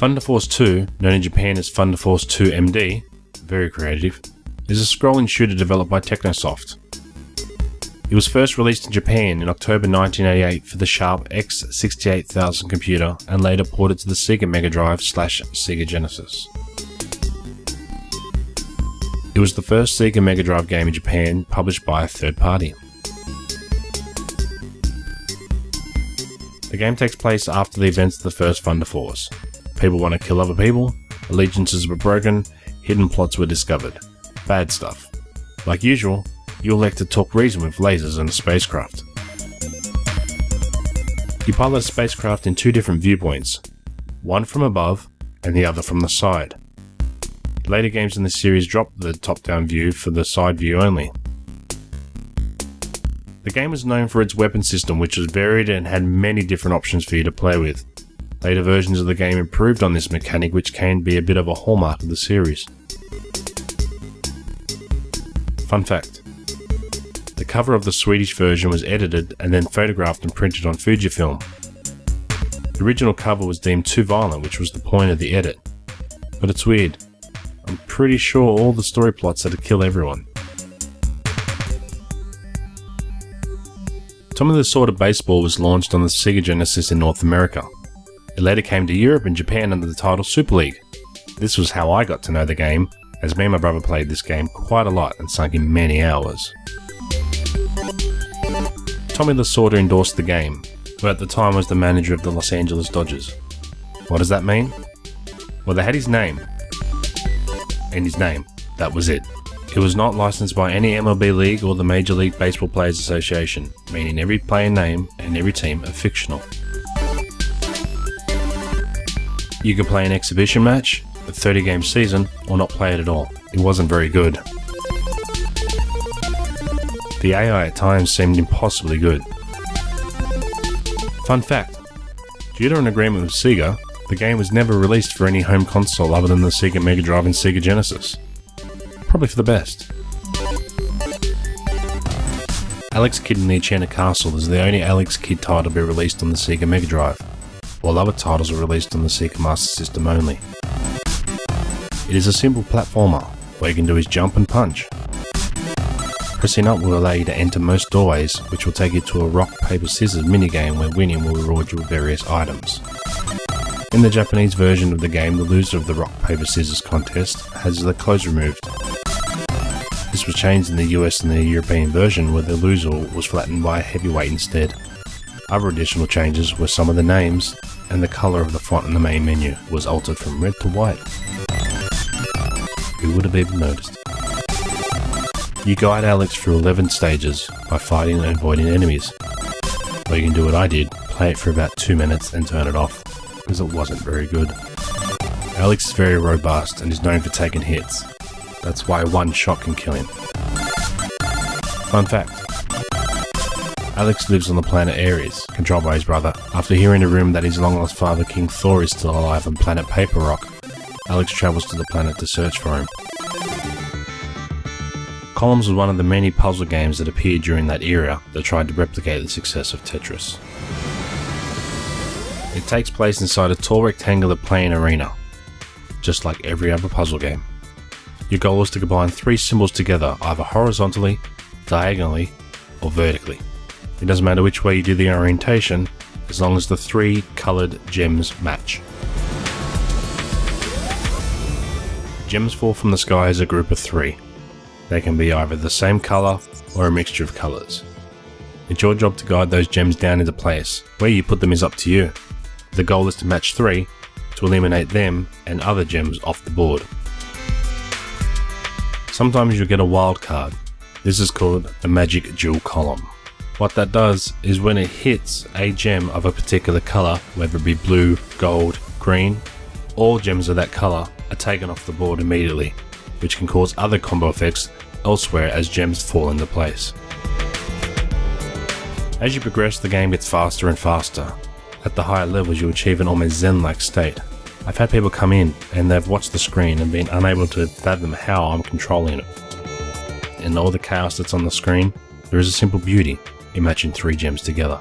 Thunder Force 2, known in Japan as Thunder Force 2 MD, very creative, is a scrolling shooter developed by Technosoft. It was first released in Japan in October 1988 for the Sharp X68000 computer and later ported to the Sega Mega Drive / Sega Genesis. It was the first Sega Mega Drive game in Japan published by a third party. The game takes place after the events of the first Thunder Force. People want to kill other people, allegiances were broken, hidden plots were discovered. Bad stuff. Like usual, you elect to talk reason with lasers and a spacecraft. You pilot a spacecraft in two different viewpoints, one from above and the other from the side. Later games in the series dropped the top-down view for the side view only. The game was known for its weapon system, which was varied and had many different options for you to play with. Later versions of the game improved on this mechanic, which can be a bit of a hallmark of the series. Fun fact: the cover of the Swedish version was edited and then photographed and printed on Fujifilm. The original cover was deemed too violent, which was the point of the edit. But it's weird. I'm pretty sure all the story plots had to kill everyone. Tommy Lasorda Baseball was launched on the Sega Genesis in North America. It later came to Europe and Japan under the title Super League. This was how I got to know the game, as me and my brother played this game quite a lot and sunk in many hours. Tommy Lasorda endorsed the game, who at the time was the manager of the Los Angeles Dodgers. What does that mean? Well, they had his name. And his name. That was it. It was not licensed by any MLB league or the Major League Baseball Players Association, meaning every player name and every team are fictional. You could play an exhibition match, a 30-game season, or not play it at all. It wasn't very good. The AI at times seemed impossibly good. Fun fact: due to an agreement with Sega, the game was never released for any home console other than the Sega Mega Drive and Sega Genesis. Probably for the best. Alex Kidd in the Enchanted Castle is the only Alex Kidd title to be released on the Sega Mega Drive, while other titles were released on the Sega Master System only. It is a simple platformer, what you can do is jump and punch. Pressing up will allow you to enter most doorways, which will take you to a rock, paper, scissors minigame where winning will reward you with various items. In the Japanese version of the game, the loser of the rock, paper, scissors contest has their clothes removed. This was changed in the US and the European version, where the loser was flattened by a heavyweight instead. Other additional changes were some of the names, and the colour of the font in the main menu was altered from red to white. Who would have even noticed? You guide Alex through 11 stages by fighting and avoiding enemies. Or you can do what I did, play it for about 2 minutes and turn it off, because it wasn't very good. Alex is very robust and is known for taking hits. That's why one shot can kill him. Fun fact: Alex lives on the planet Ares, controlled by his brother. After hearing a rumour that his long-lost father King Thor is still alive on planet Paper Rock, Alex travels to the planet to search for him. Columns was one of the many puzzle games that appeared during that era that tried to replicate the success of Tetris. It takes place inside a tall rectangular playing arena, just like every other puzzle game. Your goal is to combine 3 symbols together, either horizontally, diagonally, or vertically. It doesn't matter which way you do the orientation, as long as the 3 coloured gems match. Gems fall from the sky as a group of 3. They can be either the same colour or a mixture of colours. It's your job to guide those gems down into place. Where you put them is up to you. The goal is to match 3 to eliminate them and other gems off the board. Sometimes you'll get a wild card. This is called the magic jewel column. What that does is when it hits a gem of a particular colour, whether it be blue, gold, green, all gems of that colour are taken off the board immediately, which can cause other combo effects elsewhere as gems fall into place. As you progress, the game gets faster and faster. At the higher levels you achieve an almost zen-like state. I've had people come in and they've watched the screen and been unable to fathom how I'm controlling it. In all the chaos that's on the screen, there is a simple beauty in matching 3 gems together.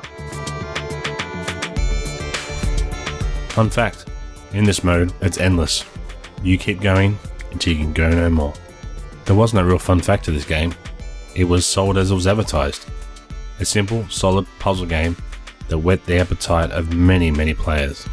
Fun fact, In this mode, it's endless. You keep going until you can go no more. There was no real fun fact to this game. It was sold as it was advertised. A simple, solid puzzle game that whet the appetite of many players.